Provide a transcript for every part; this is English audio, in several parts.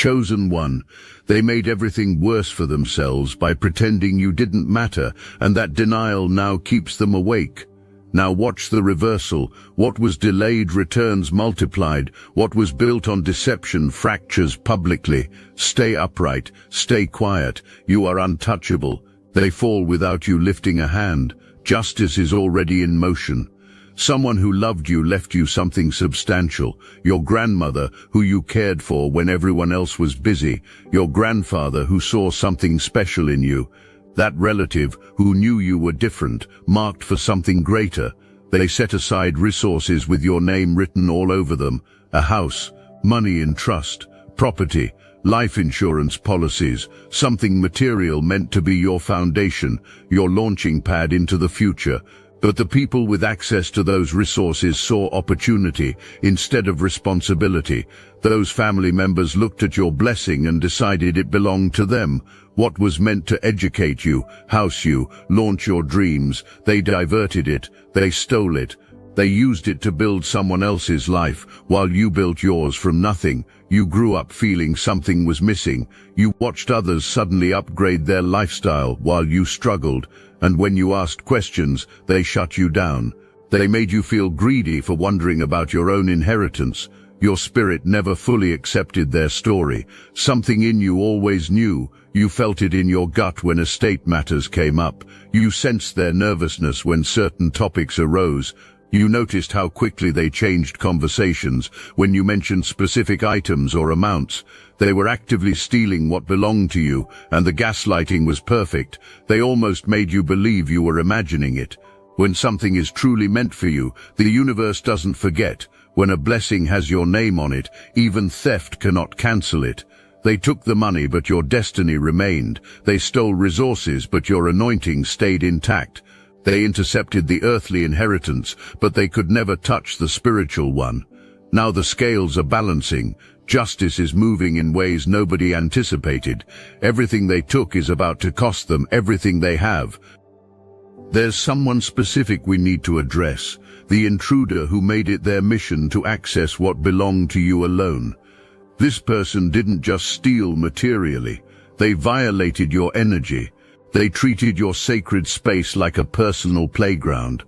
Chosen one. They made everything worse for themselves by pretending you didn't matter, and that denial now keeps them awake. Now watch the reversal. What was delayed returns multiplied. What was built on deception fractures publicly. Stay upright. Stay quiet. You are untouchable. They fall without you lifting a hand. Justice is already in motion. Someone who loved you left you something substantial. Your grandmother, who you cared for when everyone else was busy. Your grandfather, who saw something special in you. That relative, who knew you were different, marked for something greater. They set aside resources with your name written all over them. A house, money in trust, property, life insurance policies, something material meant to be your foundation, your launching pad into the future. But the people with access to those resources saw opportunity instead of responsibility. Those family members looked at your blessing and decided it belonged to them. What was meant to educate you, house you, launch your dreams, they diverted it, they stole it. They used it to build someone else's life, while you built yours from nothing. You grew up feeling something was missing. You watched others suddenly upgrade their lifestyle while you struggled. And when you asked questions, they shut you down. They made you feel greedy for wondering about your own inheritance. Your spirit never fully accepted their story. Something in you always knew. You felt it in your gut when estate matters came up. You sensed their nervousness when certain topics arose. You noticed how quickly they changed conversations when you mentioned specific items or amounts. They were actively stealing what belonged to you, and the gaslighting was perfect. They almost made you believe you were imagining it. When something is truly meant for you, the universe doesn't forget. When a blessing has your name on it, even theft cannot cancel it. They took the money, but your destiny remained. They stole resources, but your anointing stayed intact. They intercepted the earthly inheritance, but they could never touch the spiritual one. Now the scales are balancing. Justice is moving in ways nobody anticipated. Everything they took is about to cost them everything they have. There's someone specific we need to address. The intruder who made it their mission to access what belonged to you alone. This person didn't just steal materially. They violated your energy. They treated your sacred space like a personal playground.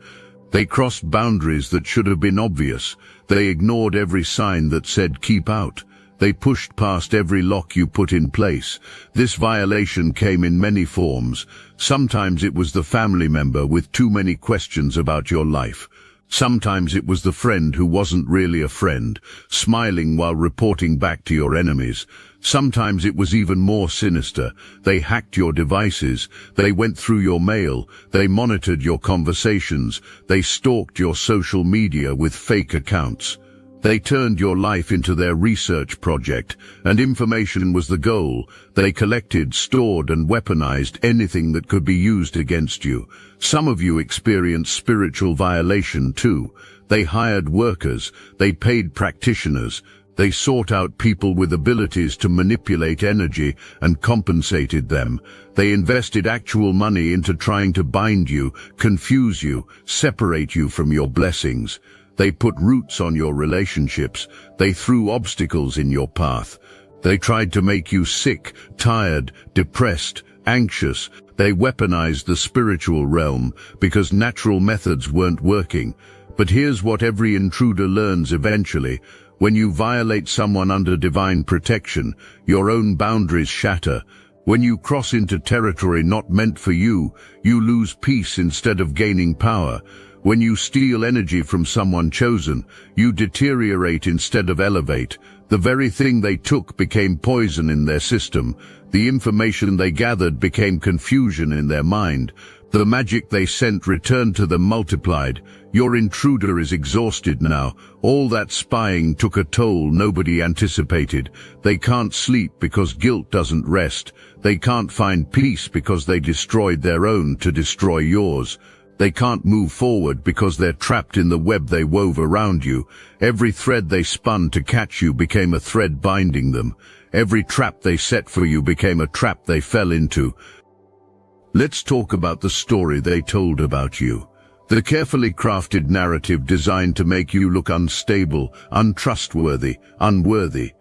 They crossed boundaries that should have been obvious. They ignored every sign that said keep out. They pushed past every lock you put in place. This violation came in many forms. Sometimes it was the family member with too many questions about your life. Sometimes it was the friend who wasn't really a friend, smiling while reporting back to your enemies. Sometimes it was even more sinister. They hacked your devices. They went through your mail. They monitored your conversations. They stalked your social media with fake accounts. They turned your life into their research project, and information was the goal. They collected, stored, and weaponized anything that could be used against you. Some of you experienced spiritual violation too. They hired workers. They paid practitioners. They sought out people with abilities to manipulate energy and compensated them. They invested actual money into trying to bind you, confuse you, separate you from your blessings. They put roots on your relationships. They threw obstacles in your path. They tried to make you sick, tired, depressed, anxious. They weaponized the spiritual realm because natural methods weren't working. But here's what every intruder learns eventually. When you violate someone under divine protection, your own boundaries shatter. When you cross into territory not meant for you, you lose peace instead of gaining power. When you steal energy from someone chosen, you deteriorate instead of elevate. The very thing they took became poison in their system. The information they gathered became confusion in their mind. The magic they sent returned to them multiplied. Your intruder is exhausted now. All that spying took a toll nobody anticipated. They can't sleep because guilt doesn't rest. They can't find peace because they destroyed their own to destroy yours. They can't move forward because they're trapped in the web they wove around you. Every thread they spun to catch you became a thread binding them. Every trap they set for you became a trap they fell into. Let's talk about the story they told about you. The carefully crafted narrative designed to make you look unstable, untrustworthy, unworthy.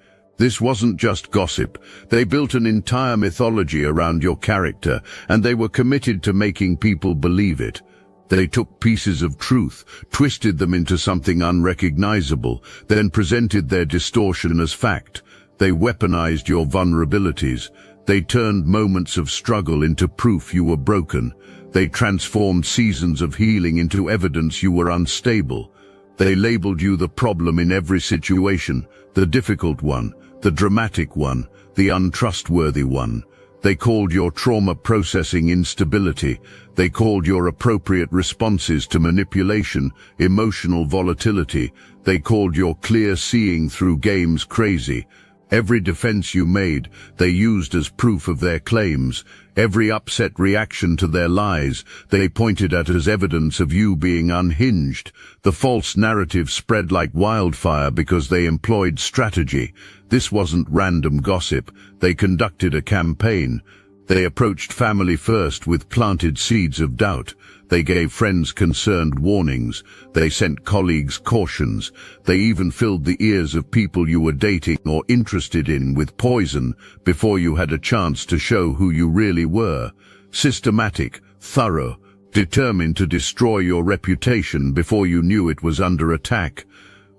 This wasn't just gossip. They built an entire mythology around your character, and they were committed to making people believe it. They took pieces of truth, twisted them into something unrecognizable, then presented their distortion as fact. They weaponized your vulnerabilities. They turned moments of struggle into proof you were broken. They transformed seasons of healing into evidence you were unstable. They labeled you the problem in every situation, the difficult one, the dramatic one, the untrustworthy one. They called your trauma processing instability. They called your appropriate responses to manipulation emotional volatility. They called your clear seeing through games crazy. Every defense you made, they used as proof of their claims. Every upset reaction to their lies, they pointed at as evidence of you being unhinged. The false narrative spread like wildfire because they employed strategy. This wasn't random gossip. They conducted a campaign. They approached family first with planted seeds of doubt. They gave friends concerned warnings. They sent colleagues cautions. They even filled the ears of people you were dating or interested in with poison before you had a chance to show who you really were. Systematic, thorough, determined to destroy your reputation before you knew it was under attack.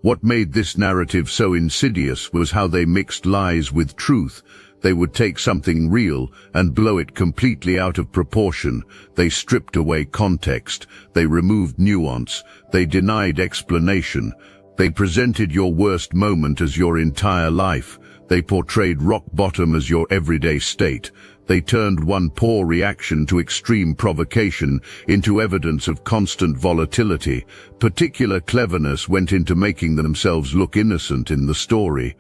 What made this narrative so insidious was how they mixed lies with truth. They would take something real and blow it completely out of proportion. They stripped away context. They removed nuance. They denied explanation. They presented your worst moment as your entire life. They portrayed rock bottom as your everyday state. They turned one poor reaction to extreme provocation into evidence of constant volatility. Particular cleverness went into making themselves look innocent in the story.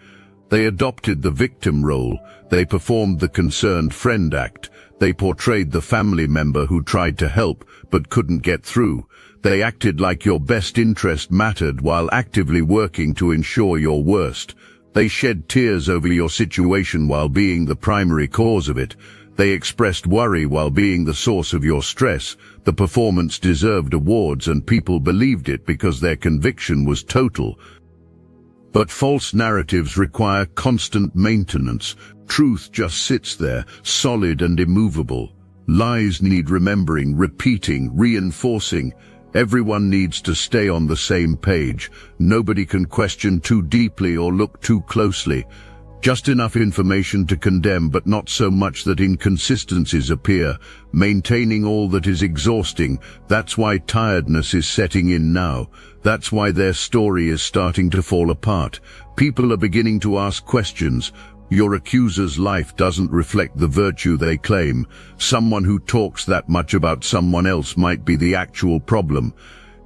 They adopted the victim role. They performed the concerned friend act. They portrayed the family member who tried to help but couldn't get through. They acted like your best interest mattered while actively working to ensure your worst. They shed tears over your situation while being the primary cause of it. They expressed worry while being the source of your stress. The performance deserved awards and people believed it because their conviction was total. But false narratives require constant maintenance. Truth just sits there, solid and immovable. Lies need remembering, repeating, reinforcing. Everyone needs to stay on the same page. Nobody can question too deeply or look too closely. Just enough information to condemn, but not so much that inconsistencies appear. Maintaining all that is exhausting. That's why tiredness is setting in now. That's why their story is starting to fall apart. People are beginning to ask questions. Your accuser's life doesn't reflect the virtue they claim. Someone who talks that much about someone else might be the actual problem.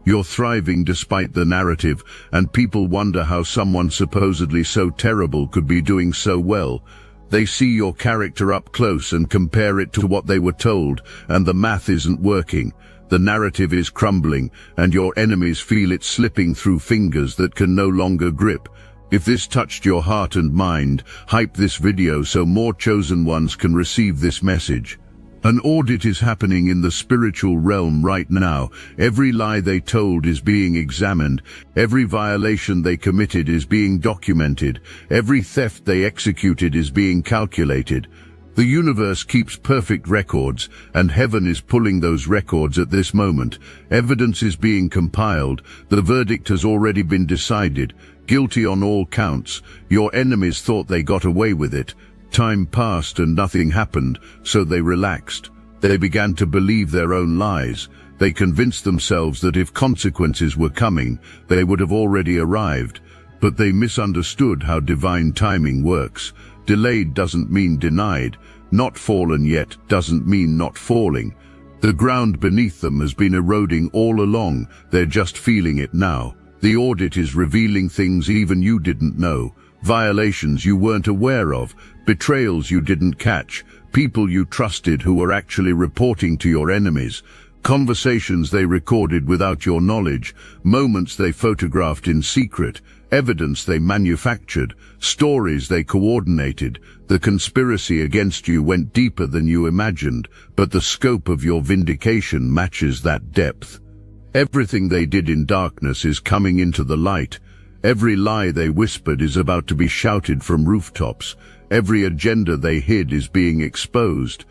You're thriving despite the narrative, and people wonder how someone supposedly so terrible could be doing so well. They see your character up close and compare it to what they were told, and the math isn't working. The narrative is crumbling, and your enemies feel it slipping through fingers that can no longer grip. If this touched your heart and mind, hype this video so more chosen ones can receive this message. An audit is happening in the spiritual realm right now. Every lie they told is being examined. Every violation they committed is being documented. Every theft they executed is being calculated. The universe keeps perfect records, and heaven is pulling those records at this moment. Evidence is being compiled. The verdict has already been decided. Guilty on all counts. Your enemies thought they got away with it. Time passed and nothing happened, so they relaxed. They began to believe their own lies. They convinced themselves that if consequences were coming, they would have already arrived. But they misunderstood how divine timing works. Delayed doesn't mean denied. Not fallen yet doesn't mean not falling. The ground beneath them has been eroding all along. They're just feeling it now. The audit is revealing things even you didn't know. Violations you weren't aware of, betrayals you didn't catch, people you trusted who were actually reporting to your enemies, conversations they recorded without your knowledge, moments they photographed in secret, evidence they manufactured, stories they coordinated. The conspiracy against you went deeper than you imagined, but the scope of your vindication matches that depth. Everything they did in darkness is coming into the light. Every lie they whispered is about to be shouted from rooftops. Every agenda they hid is being exposed.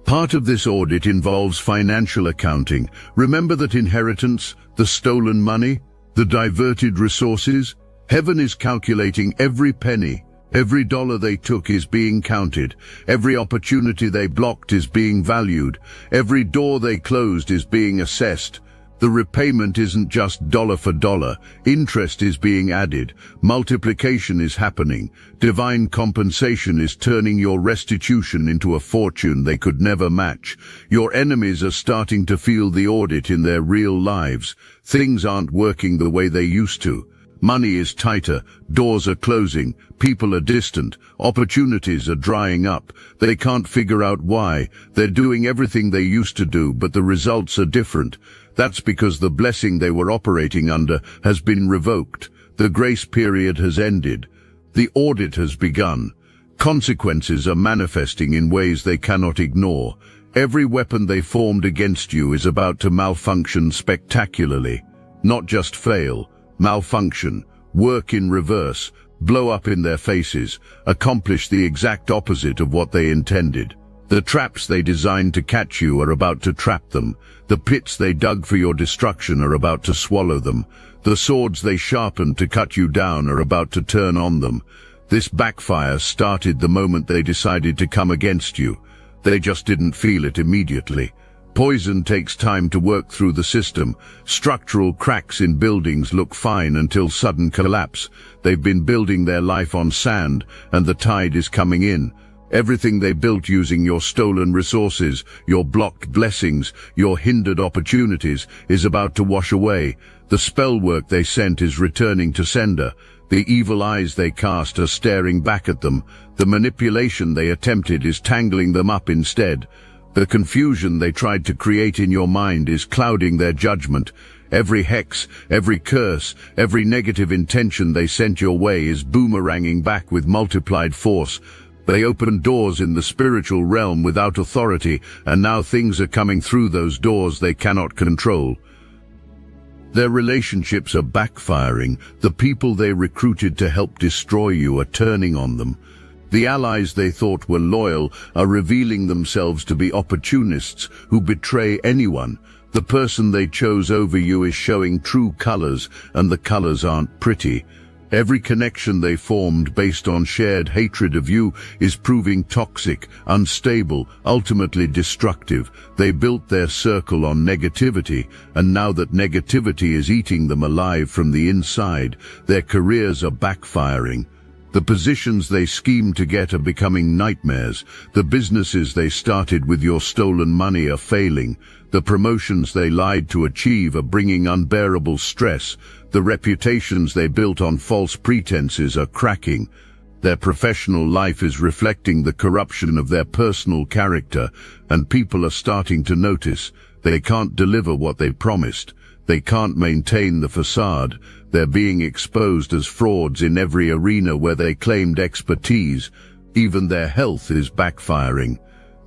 Part of this audit involves financial accounting. Remember that inheritance, the stolen money, the diverted resources? Heaven is calculating every penny. Every dollar they took is being counted. Every opportunity they blocked is being valued. Every door they closed is being assessed. The repayment isn't just dollar for dollar. Interest is being added. Multiplication is happening. Divine compensation is turning your restitution into a fortune they could never match. Your enemies are starting to feel the audit in their real lives. Things aren't working the way they used to. Money is tighter, doors are closing, people are distant, opportunities are drying up. They can't figure out why. They're doing everything they used to do, but the results are different. That's because the blessing they were operating under has been revoked. The grace period has ended. The audit has begun. Consequences are manifesting in ways they cannot ignore. Every weapon they formed against you is about to malfunction spectacularly. Not just fail. Malfunction, work in reverse, blow up in their faces, accomplish the exact opposite of what they intended. The traps they designed to catch you are about to trap them. The pits they dug for your destruction are about to swallow them. The swords they sharpened to cut you down are about to turn on them. This backfire started the moment they decided to come against you. They just didn't feel it immediately. Poison takes time to work through the system. Structural cracks in buildings look fine until sudden collapse. They've been building their life on sand, and the tide is coming in. Everything they built using your stolen resources, your blocked blessings, your hindered opportunities, is about to wash away. The spell work they sent is returning to sender. The evil eyes they cast are staring back at them. The manipulation they attempted is tangling them up instead. The confusion they tried to create in your mind is clouding their judgment. Every hex, every curse, every negative intention they sent your way is boomeranging back with multiplied force. They opened doors in the spiritual realm without authority, and now things are coming through those doors they cannot control. Their relationships are backfiring. The people they recruited to help destroy you are turning on them. The allies they thought were loyal are revealing themselves to be opportunists who betray anyone. The person they chose over you is showing true colors, and the colors aren't pretty. Every connection they formed based on shared hatred of you is proving toxic, unstable, ultimately destructive. They built their circle on negativity, and now that negativity is eating them alive from the inside, their careers are backfiring. The positions they schemed to get are becoming nightmares. The businesses they started with your stolen money are failing. The promotions they lied to achieve are bringing unbearable stress. The reputations they built on false pretenses are cracking. Their professional life is reflecting the corruption of their personal character, and people are starting to notice they can't deliver what they promised. They can't maintain the facade. They're being exposed as frauds in every arena where they claimed expertise. Even their health is backfiring.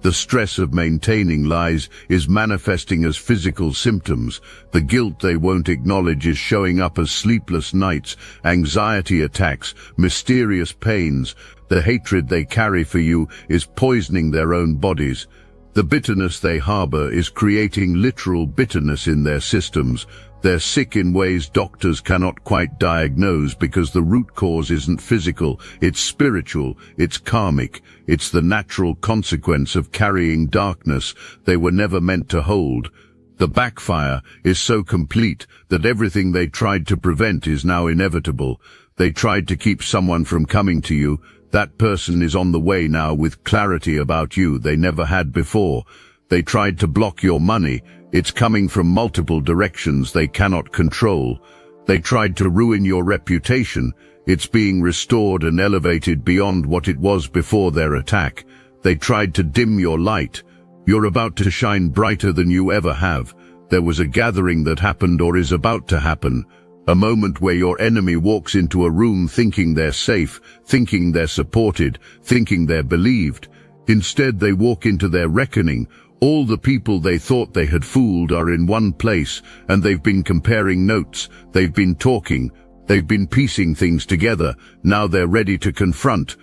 The stress of maintaining lies is manifesting as physical symptoms. The guilt they won't acknowledge is showing up as sleepless nights, anxiety attacks, mysterious pains. The hatred they carry for you is poisoning their own bodies. The bitterness they harbor is creating literal bitterness in their systems. They're sick in ways doctors cannot quite diagnose because the root cause isn't physical, it's spiritual, it's karmic. It's the natural consequence of carrying darkness they were never meant to hold. The backfire is so complete that everything they tried to prevent is now inevitable. They tried to keep someone from coming to you. That person is on the way now with clarity about you they never had before. They tried to block your money. It's coming from multiple directions they cannot control. They tried to ruin your reputation. It's being restored and elevated beyond what it was before their attack. They tried to dim your light. You're about to shine brighter than you ever have. There was a gathering that happened or is about to happen. A moment where your enemy walks into a room thinking they're safe, thinking they're supported, thinking they're believed. Instead, they walk into their reckoning. All the people they thought they had fooled are in one place, and they've been comparing notes. They've been talking. They've been piecing things together, now they're ready to confront.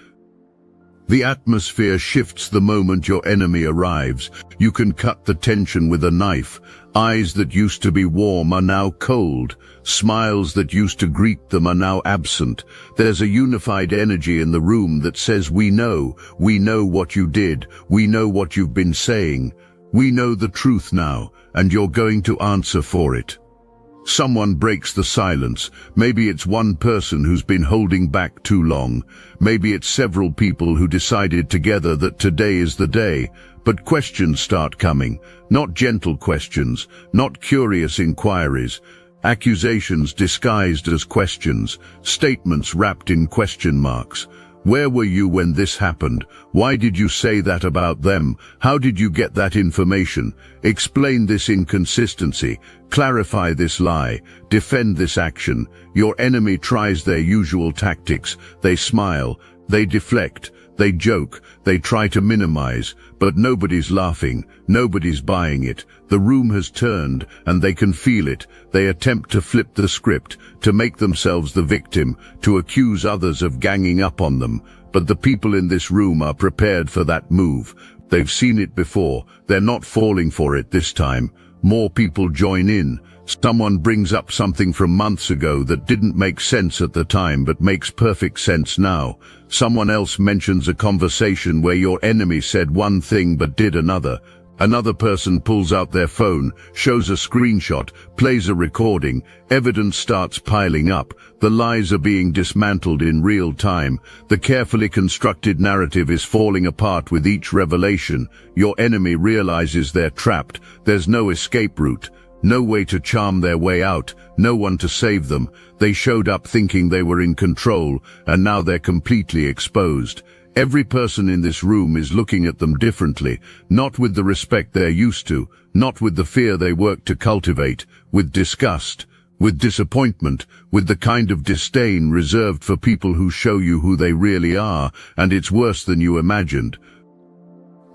The atmosphere shifts the moment your enemy arrives. You can cut the tension with a knife. Eyes that used to be warm are now cold. Smiles that used to greet them are now absent. There's a unified energy in the room that says, we know what you did, we know what you've been saying. We know the truth now, and you're going to answer for it. Someone breaks the silence. Maybe it's one person who's been holding back too long. Maybe it's several people who decided together that today is the day. But questions start coming. Not gentle questions, not curious inquiries. Accusations disguised as questions. Statements wrapped in question marks. Where were you when this happened? Why did you say that about them? How did you get that information? Explain this inconsistency. Clarify this lie. Defend this action. Your enemy tries their usual tactics. They smile. They deflect. They joke. They try to minimize. But nobody's laughing. Nobody's buying it. The room has turned, and they can feel it. They attempt to flip the script, to make themselves the victim, to accuse others of ganging up on them. But the people in this room are prepared for that move. They've seen it before. They're not falling for it this time. More people join in. Someone brings up something from months ago that didn't make sense at the time but makes perfect sense now. Someone else mentions a conversation where your enemy said one thing but did another. Another person pulls out their phone, shows a screenshot, plays a recording. Evidence starts piling up. The lies are being dismantled in real time. The carefully constructed narrative is falling apart with each revelation. Your enemy realizes they're trapped. There's no escape route. No way to charm their way out, no one to save them. They showed up thinking they were in control, and now they're completely exposed. Every person in this room is looking at them differently, not with the respect they're used to, not with the fear they work to cultivate, with disgust, with disappointment, with the kind of disdain reserved for people who show you who they really are, and it's worse than you imagined.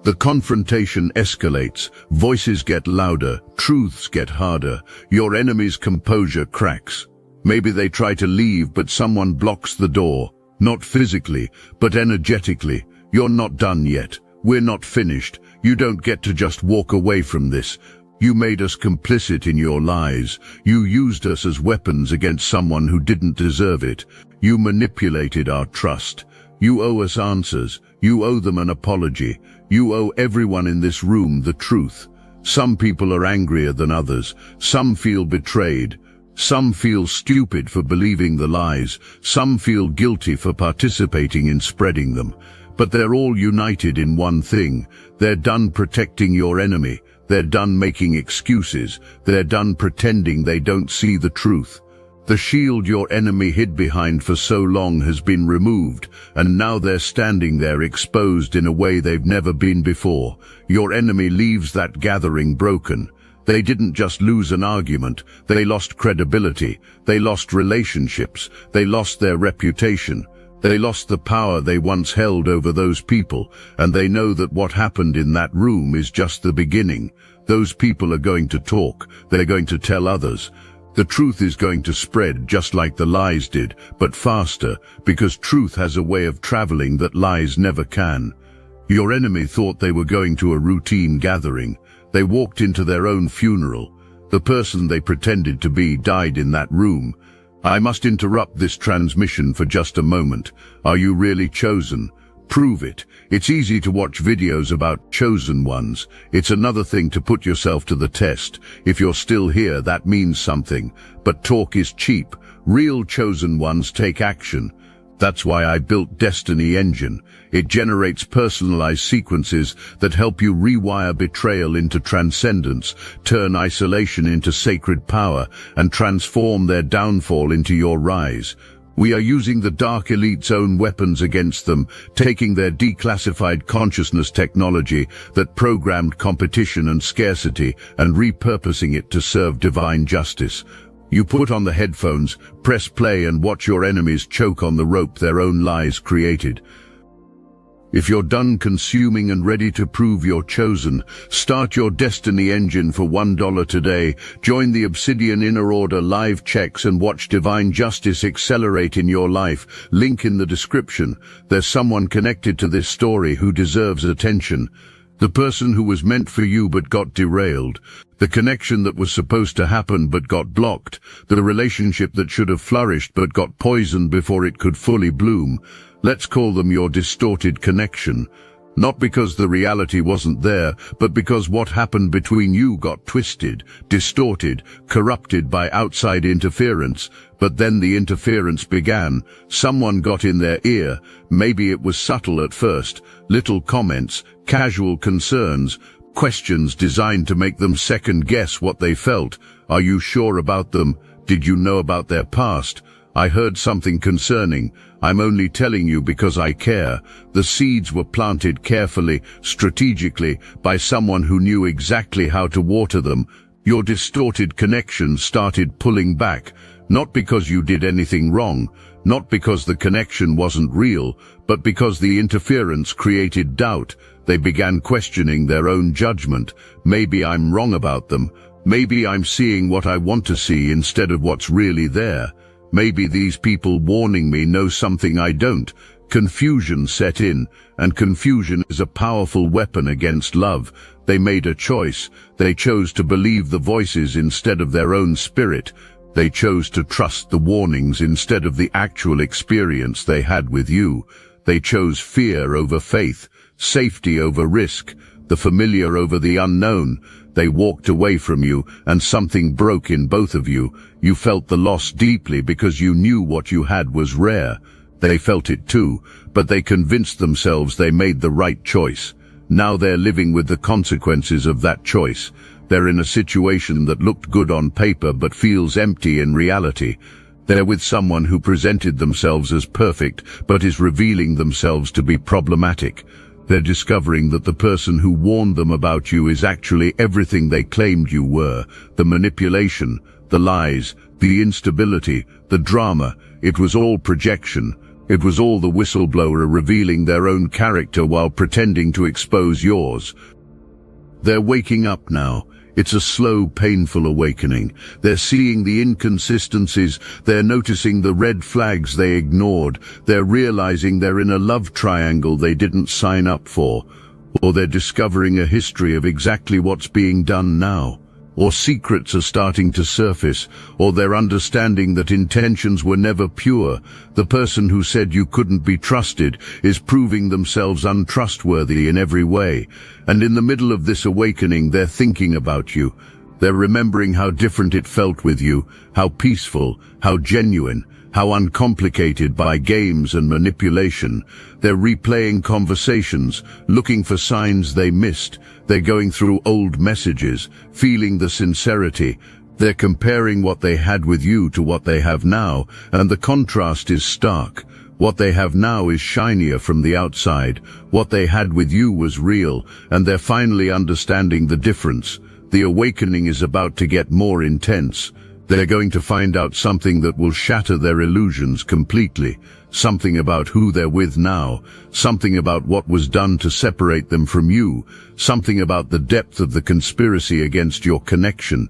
The confrontation escalates, voices get louder, truths get harder, your enemy's composure cracks. Maybe they try to leave, but someone blocks the door. Not physically, but energetically. You're not done yet. We're not finished. You don't get to just walk away from this. You made us complicit in your lies. You used us as weapons against someone who didn't deserve it. You manipulated our trust. You owe us answers. You owe them an apology. You owe everyone in this room the truth. Some people are angrier than others. Some feel betrayed. Some feel stupid for believing the lies. Some feel guilty for participating in spreading them. But they're all united in one thing. They're done protecting your enemy. They're done making excuses. They're done pretending they don't see the truth. The shield your enemy hid behind for so long has been removed, and now they're standing there exposed in a way they've never been before. Your enemy leaves that gathering broken. They didn't just lose an argument, they lost credibility, they lost relationships, they lost their reputation, they lost the power they once held over those people, and they know that what happened in that room is just the beginning. Those people are going to talk, they're going to tell others. The truth is going to spread just like the lies did, but faster, because truth has a way of traveling that lies never can. Your enemy thought they were going to a routine gathering. They walked into their own funeral. The person they pretended to be died in that room. I must interrupt this transmission for just a moment. Are you really chosen? Prove it. It's easy to watch videos about chosen ones. It's another thing to put yourself to the test. If you're still here, that means something. But talk is cheap. Real chosen ones take action. That's why I built Destiny Engine. It generates personalized sequences that help you rewire betrayal into transcendence, turn isolation into sacred power, and transform their downfall into your rise. We are using the Dark Elite's own weapons against them, taking their declassified consciousness technology that programmed competition and scarcity and repurposing it to serve divine justice. You put on the headphones, press play, and watch your enemies choke on the rope their own lies created. If you're done consuming and ready to prove you're chosen, start your destiny engine for $1 today. Join the Obsidian Inner Order live checks and watch divine justice accelerate in your life. Link in the description. There's someone connected to this story who deserves attention. The person who was meant for you but got derailed. The connection that was supposed to happen but got blocked. The relationship that should have flourished but got poisoned before it could fully bloom. Let's call them your distorted connection. Not because the reality wasn't there, but because what happened between you got twisted, distorted, corrupted by outside interference. But then the interference began. Someone got in their ear. Maybe it was subtle at first. Little comments, casual concerns, questions designed to make them second guess what they felt. Are you sure about them? Did you know about their past? I heard something concerning. I'm only telling you because I care. The seeds were planted carefully, strategically, by someone who knew exactly how to water them. Your distorted connection started pulling back, not because you did anything wrong, not because the connection wasn't real, but because the interference created doubt. They began questioning their own judgment. Maybe I'm wrong about them. Maybe I'm seeing what I want to see instead of what's really there. Maybe these people warning me know something I don't. Confusion set in, and confusion is a powerful weapon against love. They made a choice. They chose to believe the voices instead of their own spirit. They chose to trust the warnings instead of the actual experience they had with you. They chose fear over faith, safety over risk, the familiar over the unknown. They walked away from you, and something broke in both of you. You felt the loss deeply because you knew what you had was rare. They felt it too, but they convinced themselves they made the right choice. Now they're living with the consequences of that choice. They're in a situation that looked good on paper but feels empty in reality. They're with someone who presented themselves as perfect but is revealing themselves to be problematic. They're discovering that the person who warned them about you is actually everything they claimed you were. The manipulation, the lies, the instability, the drama, it was all projection. It was all the whistleblower revealing their own character while pretending to expose yours. They're waking up now. It's a slow, painful awakening. They're seeing the inconsistencies. They're noticing the red flags they ignored. They're realizing they're in a love triangle they didn't sign up for. Or they're discovering a history of exactly what's being done now. Or secrets are starting to surface, or they're understanding that intentions were never pure. The person who said you couldn't be trusted is proving themselves untrustworthy in every way. And in the middle of this awakening, they're thinking about you. They're remembering how different it felt with you, how peaceful, how genuine, how uncomplicated by games and manipulation. They're replaying conversations, looking for signs they missed. They're going through old messages, feeling the sincerity. They're comparing what they had with you to what they have now, and the contrast is stark. What they have now is shinier from the outside. What they had with you was real, and they're finally understanding the difference. The awakening is about to get more intense. They're going to find out something that will shatter their illusions completely. Something about who they're with now. Something about what was done to separate them from you. Something about the depth of the conspiracy against your connection.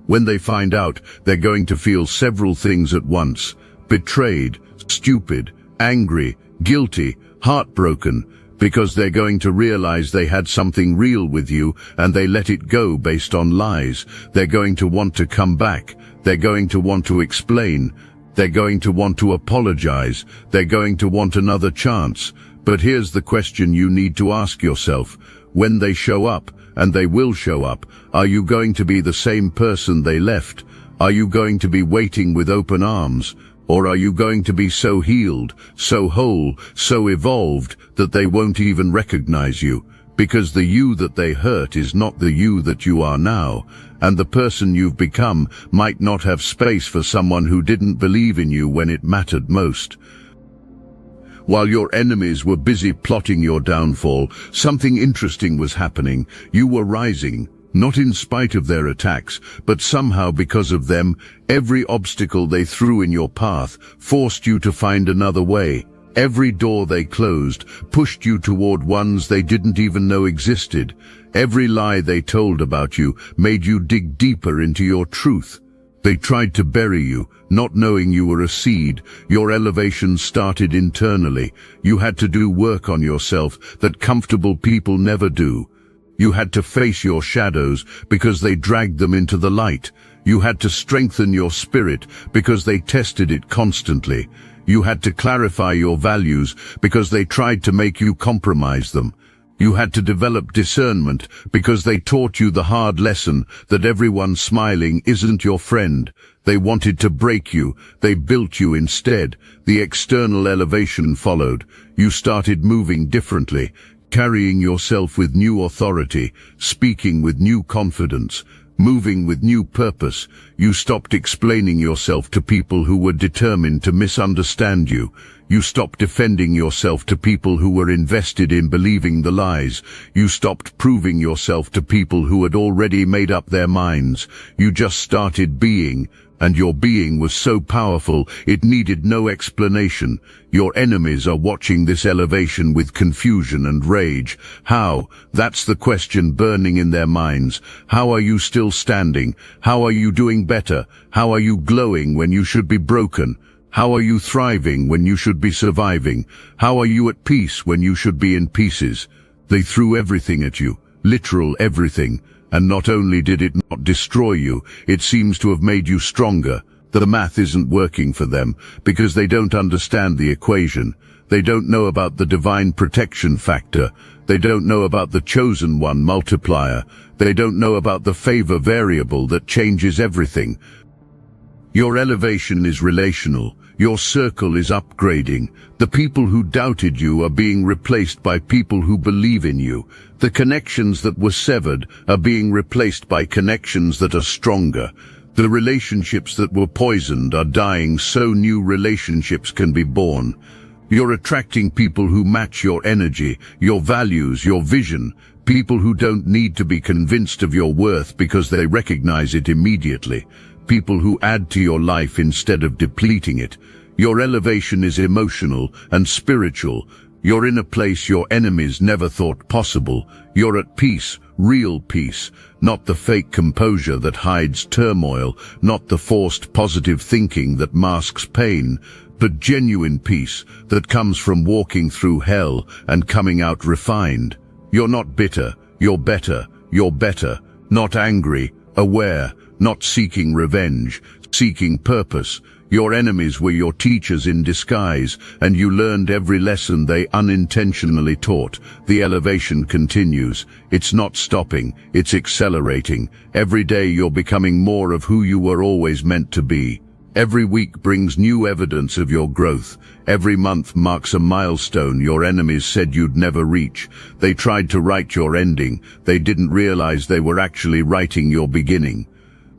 When they find out, they're going to feel several things at once. Betrayed, stupid, angry, guilty, heartbroken. Because they're going to realize they had something real with you and they let it go based on lies. They're going to want to come back. They're going to want to explain. They're going to want to apologize. They're going to want another chance. But here's the question you need to ask yourself. When they show up, and they will show up, are you going to be the same person they left? Are you going to be waiting with open arms? Or are you going to be so healed, so whole, so evolved that they won't even recognize you? Because the you that they hurt is not the you that you are now, and the person you've become might not have space for someone who didn't believe in you when it mattered most. While your enemies were busy plotting your downfall, something interesting was happening. You were rising. Not in spite of their attacks, but somehow because of them. Every obstacle they threw in your path forced you to find another way. Every door they closed pushed you toward ones they didn't even know existed. Every lie they told about you made you dig deeper into your truth. They tried to bury you, not knowing you were a seed. Your elevation started internally. You had to do work on yourself that comfortable people never do. You had to face your shadows because they dragged them into the light. You had to strengthen your spirit because they tested it constantly. You had to clarify your values because they tried to make you compromise them. You had to develop discernment because they taught you the hard lesson that everyone smiling isn't your friend. They wanted to break you. They built you instead. The external elevation followed. You started moving differently, carrying yourself with new authority, speaking with new confidence, moving with new purpose. You stopped explaining yourself to people who were determined to misunderstand you. You stopped defending yourself to people who were invested in believing the lies. You stopped proving yourself to people who had already made up their minds. You just started being, and your being was so powerful it needed no explanation. Your enemies are watching this elevation with confusion and rage. How? That's the question burning in their minds. How are you still standing? How are you doing better? How are you glowing when you should be broken? How are you thriving when you should be surviving? How are you at peace when you should be in pieces? They threw everything at you, literal everything. And not only did it not destroy you, it seems to have made you stronger. The math isn't working for them because they don't understand the equation. They don't know about the divine protection factor. They don't know about the chosen one multiplier. They don't know about the favor variable that changes everything. Your elevation is relational. Your circle is upgrading. The people who doubted you are being replaced by people who believe in you. The connections that were severed are being replaced by connections that are stronger. The relationships that were poisoned are dying so new relationships can be born. You're attracting people who match your energy, your values, your vision. People who don't need to be convinced of your worth because they recognize it immediately. People who add to your life instead of depleting it. Your elevation is emotional and spiritual. You're in a place your enemies never thought possible. You're at peace, real peace, not the fake composure that hides turmoil, not the forced positive thinking that masks pain, but genuine peace that comes from walking through hell and coming out refined. You're not bitter, you're better, not angry, aware, not seeking revenge, seeking purpose. Your enemies were your teachers in disguise, and you learned every lesson they unintentionally taught. The elevation continues. It's not stopping, it's accelerating. Every day you're becoming more of who you were always meant to be. Every week brings new evidence of your growth. Every month marks a milestone your enemies said you'd never reach. They tried to write your ending. They didn't realize they were actually writing your beginning.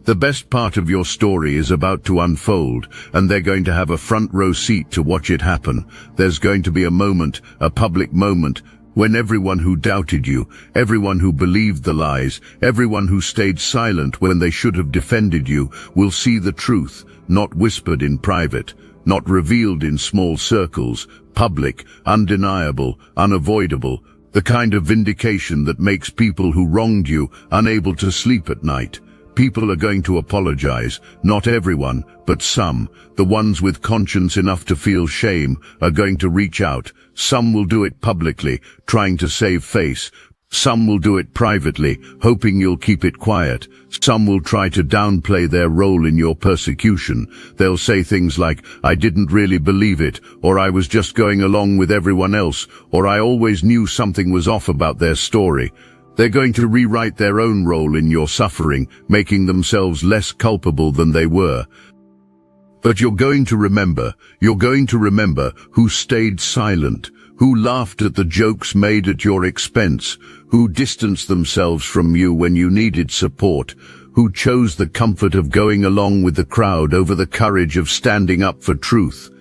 The best part of your story is about to unfold, and they're going to have a front row seat to watch it happen. There's going to be a moment, a public moment, when everyone who doubted you, everyone who believed the lies, everyone who stayed silent when they should have defended you, will see the truth, not whispered in private, not revealed in small circles, public, undeniable, unavoidable, the kind of vindication that makes people who wronged you unable to sleep at night. People are going to apologize, not everyone, but some. The ones with conscience enough to feel shame are going to reach out. Some will do it publicly, trying to save face. Some will do it privately, hoping you'll keep it quiet. Some will try to downplay their role in your persecution. They'll say things like, "I didn't really believe it," or "I was just going along with everyone else," or "I always knew something was off about their story." They're going to rewrite their own role in your suffering, making themselves less culpable than they were. But you're going to remember who stayed silent, who laughed at the jokes made at your expense, who distanced themselves from you when you needed support, who chose the comfort of going along with the crowd over the courage of standing up for truth.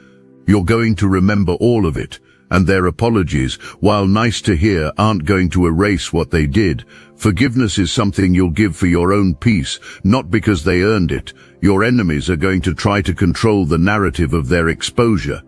You're going to remember all of it. And their apologies, while nice to hear, aren't going to erase what they did. Forgiveness is something you'll give for your own peace, not because they earned it. Your enemies are going to try to control the narrative of their exposure.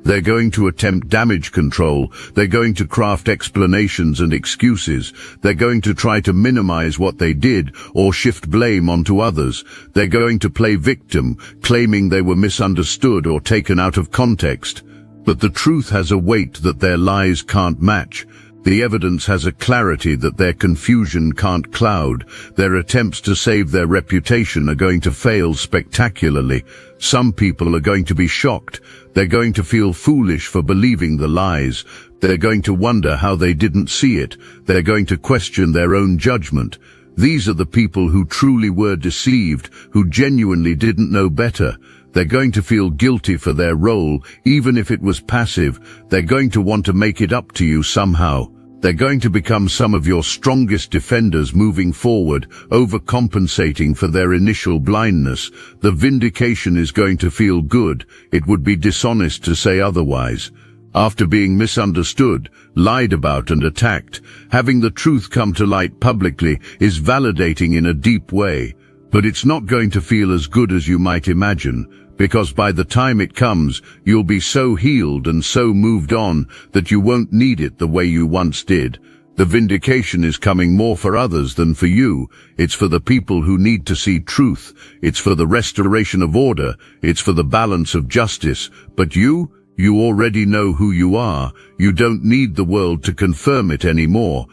They're going to attempt damage control. They're going to craft explanations and excuses. They're going to try to minimize what they did or shift blame onto others. They're going to play victim, claiming they were misunderstood or taken out of context. But the truth has a weight that their lies can't match. The evidence has a clarity that their confusion can't cloud. Their attempts to save their reputation are going to fail spectacularly. Some people are going to be shocked. They're going to feel foolish for believing the lies. They're going to wonder how they didn't see it. They're going to question their own judgment. These are the people who truly were deceived, who genuinely didn't know better. They're going to feel guilty for their role, even if it was passive. They're going to want to make it up to you somehow. They're going to become some of your strongest defenders moving forward, overcompensating for their initial blindness. The vindication is going to feel good. It would be dishonest to say otherwise. After being misunderstood, lied about and attacked, having the truth come to light publicly is validating in a deep way. But it's not going to feel as good as you might imagine, because by the time it comes, you'll be so healed and so moved on that you won't need it the way you once did. The vindication is coming more for others than for you. It's for the people who need to see truth. It's for the restoration of order. It's for the balance of justice. But you already know who you are. You don't need the world to confirm it anymore.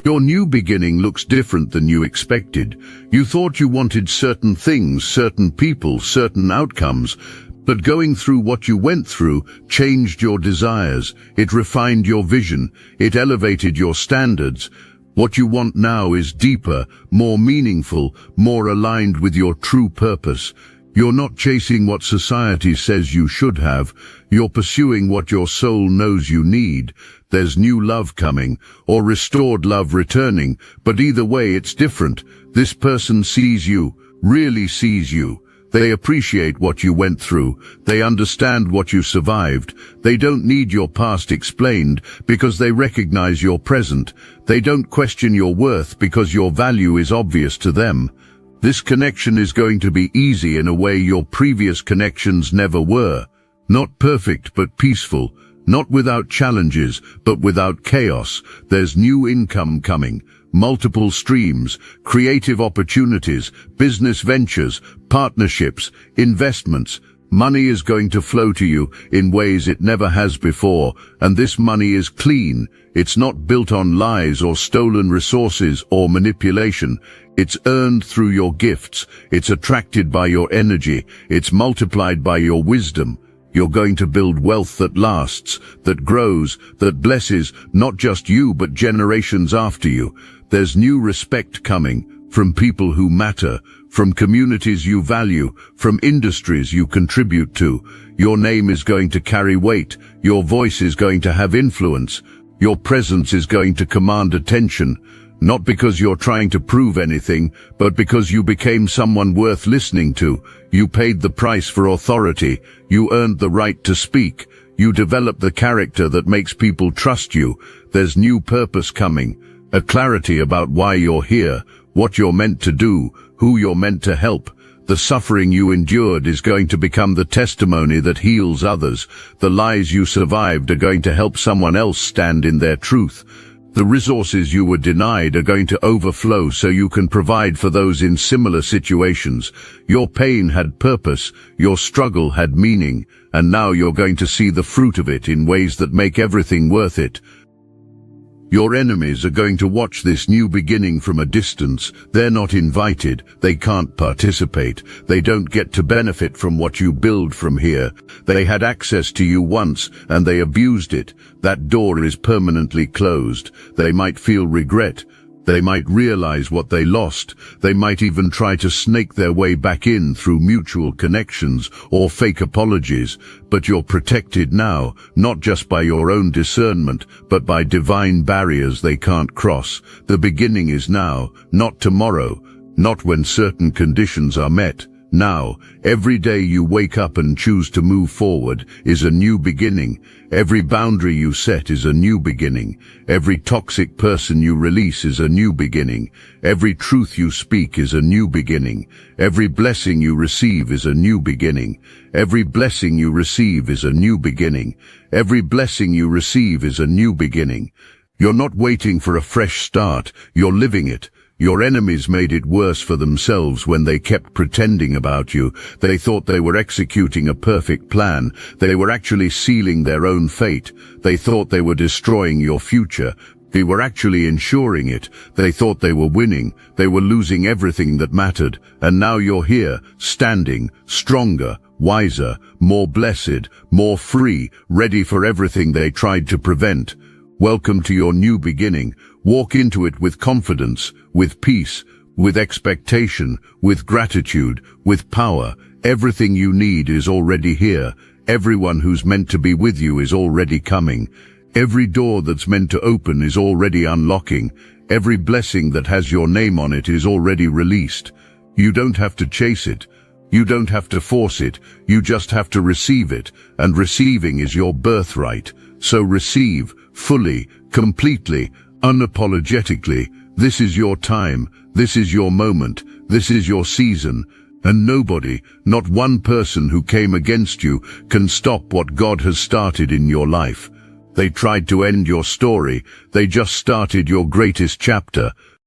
Your new beginning looks different than you expected. You thought you wanted certain things, certain people, certain outcomes, but going through what you went through changed your desires. It refined your vision. It elevated your standards. What you want now is deeper, more meaningful, more aligned with your true purpose. You're not chasing what society says you should have. You're pursuing what your soul knows you need. There's new love coming, or restored love returning, but either way it's different. This person sees you, really sees you. They appreciate what you went through. They understand what you survived. They don't need your past explained because they recognize your present. They don't question your worth because your value is obvious to them. This connection is going to be easy in a way your previous connections never were. Not perfect, but peaceful. Not without challenges, but without chaos. There's new income coming, multiple streams, creative opportunities, business ventures, partnerships, investments. Money is going to flow to you in ways it never has before, and this money is clean. It's not built on lies or stolen resources or manipulation. It's earned through your gifts. It's attracted by your energy. It's multiplied by your wisdom. You're going to build wealth that lasts, that grows, that blesses not just you but generations after you. There's new respect coming from people who matter, from communities you value, from industries you contribute to. Your name is going to carry weight. Your voice is going to have influence. Your presence is going to command attention. Not because you're trying to prove anything, but because you became someone worth listening to. You paid the price for authority. You earned the right to speak. You developed the character that makes people trust you. There's new purpose coming, a clarity about why you're here, what you're meant to do, who you're meant to help. The suffering you endured is going to become the testimony that heals others. The lies you survived are going to help someone else stand in their truth. The resources you were denied are going to overflow so you can provide for those in similar situations. Your pain had purpose, your struggle had meaning, and now you're going to see the fruit of it in ways that make everything worth it. Your enemies are going to watch this new beginning from a distance. They're not invited. They can't participate. They don't get to benefit from what you build from here. They had access to you once, and they abused it. That door is permanently closed. They might feel regret. They might realize what they lost. They might even try to snake their way back in through mutual connections or fake apologies. But you're protected now, not just by your own discernment, but by divine barriers they can't cross. The beginning is now, not tomorrow, not when certain conditions are met. Now, every day you wake up and choose to move forward is a new beginning. Every boundary you set is a new beginning. Every toxic person you release is a new beginning. Every truth you speak is a new beginning. Every blessing you receive is a new beginning. Every blessing you receive is a new beginning. Every blessing you receive is a new beginning. You're not waiting for a fresh start, you're living it. Your enemies made it worse for themselves when they kept pretending about you. They thought they were executing a perfect plan. They were actually sealing their own fate. They thought they were destroying your future. They were actually ensuring it. They thought they were winning. They were losing everything that mattered. And now you're here, standing, stronger, wiser, more blessed, more free, ready for everything they tried to prevent. Welcome to your new beginning. Walk into it with confidence, with peace, with expectation, with gratitude, with power. Everything you need is already here. Everyone who's meant to be with you is already coming. Every door that's meant to open is already unlocking. Every blessing that has your name on it is already released. You don't have to chase it. You don't have to force it. You just have to receive it. And receiving is your birthright. So receive, fully, completely, unapologetically. This is your time. This is your moment. This is your season. And nobody, not one person who came against you, can stop what God has started in your life. They tried to end your story. They just started your greatest chapter.